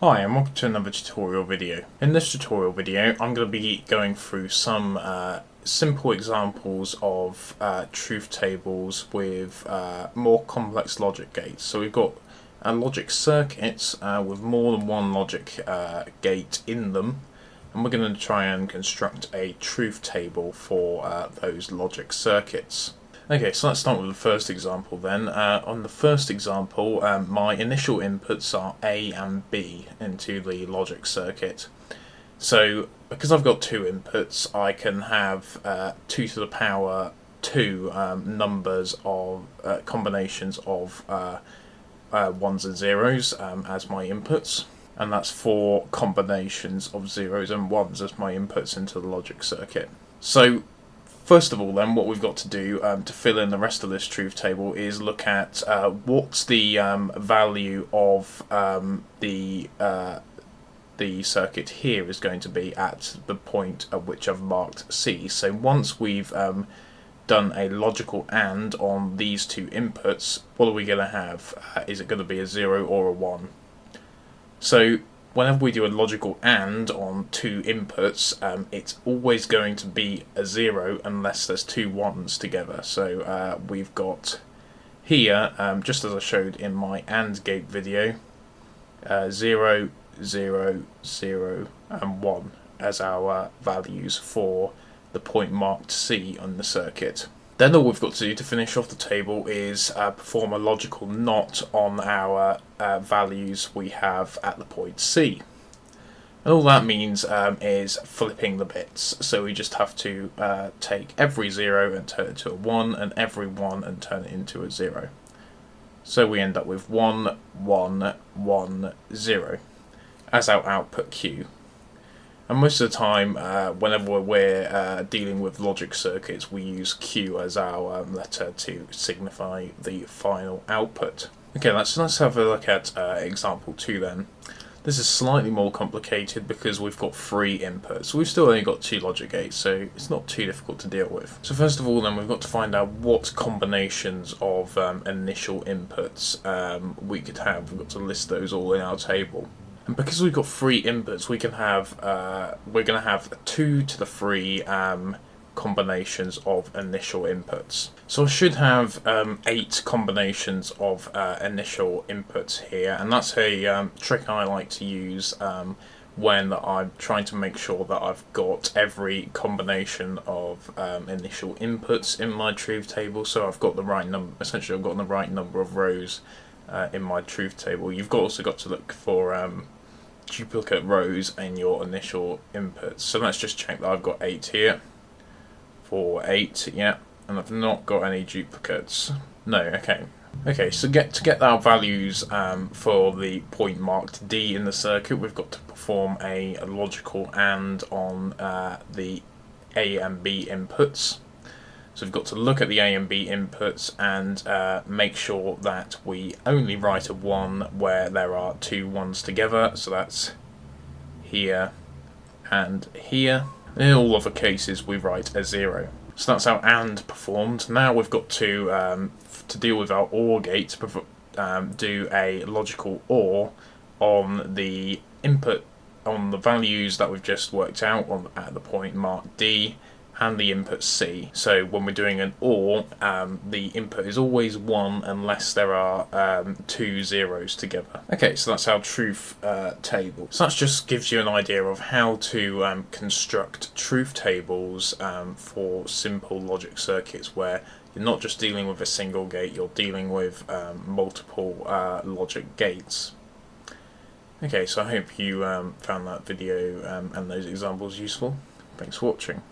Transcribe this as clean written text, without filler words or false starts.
Hi and welcome to another tutorial video. In this tutorial video I'm going to be going through some simple examples of truth tables with more complex logic gates. So we've got logic circuits with more than one logic gate in them, and we're going to try and construct a truth table for those logic circuits. Okay, so let's start with the first example then. On the first example, my initial inputs are A and B into the logic circuit. So, because I've got two inputs, I can have 2 to the power 2 numbers of combinations of ones and zeros as my inputs. And that's 4 combinations of zeros and ones as my inputs into the logic circuit. So, first of all then, what we've got to do to fill in the rest of this truth table is look at what's the value of the circuit here is going to be at the point at which I've marked C. So once we've done a logical AND on these two inputs, what are we going to have? Is it going to be a 0 or a 1? So whenever we do a logical AND on two inputs, it's always going to be a 0 unless there's two 1s together. So we've got here, just as I showed in my AND gate video, 0, 0, 0 and 1 as our values for the point marked C on the circuit. Then all we've got to do to finish off the table is perform a logical NOT on our values we have at the point C. And all that means is flipping the bits. So we just have to take every 0 and turn it into a 1, and every 1 and turn it into a 0. So we end up with 1, 1, 1, 0 as our output Q. And most of the time, whenever we're dealing with logic circuits, we use Q as our letter to signify the final output. Okay, let's have a look at example 2 then. This is slightly more complicated because we've got 3 inputs. We've still only got 2 logic gates, so it's not too difficult to deal with. So first of all then, we've got to find out what combinations of initial inputs we could have. We've got to list those all in our table. And because we've got 3 inputs, we can have we're going to have 2 to the 3 combinations of initial inputs. So I should have 8 combinations of initial inputs here, and that's a trick I like to use when I'm trying to make sure that I've got every combination of initial inputs in my truth table. So I've got the right number. Essentially, I've got the right number of rows in my truth table. You've also got to look for duplicate rows in your initial inputs. So let's just check that I've got 8 here. 4, 8, yeah, and I've not got any duplicates. No, okay. Okay, so to get our values for the point marked D in the circuit, we've got to perform a logical AND on the A and B inputs. So we've got to look at the A and B inputs and make sure that we only write a 1 where there are two 1s together. So that's here and here. In all other cases, we write a 0. So that's our AND performed. Now we've got to deal with our OR gate, do a logical OR on the input, on the values that we've just worked out at the point marked D, and the input C. So when we're doing an OR, the input is always 1 unless there are 2 zeros together. Okay, so that's our truth table. So that just gives you an idea of how to construct truth tables for simple logic circuits where you're not just dealing with a single gate, you're dealing with multiple logic gates. Okay, so I hope you found that video and those examples useful. Thanks for watching.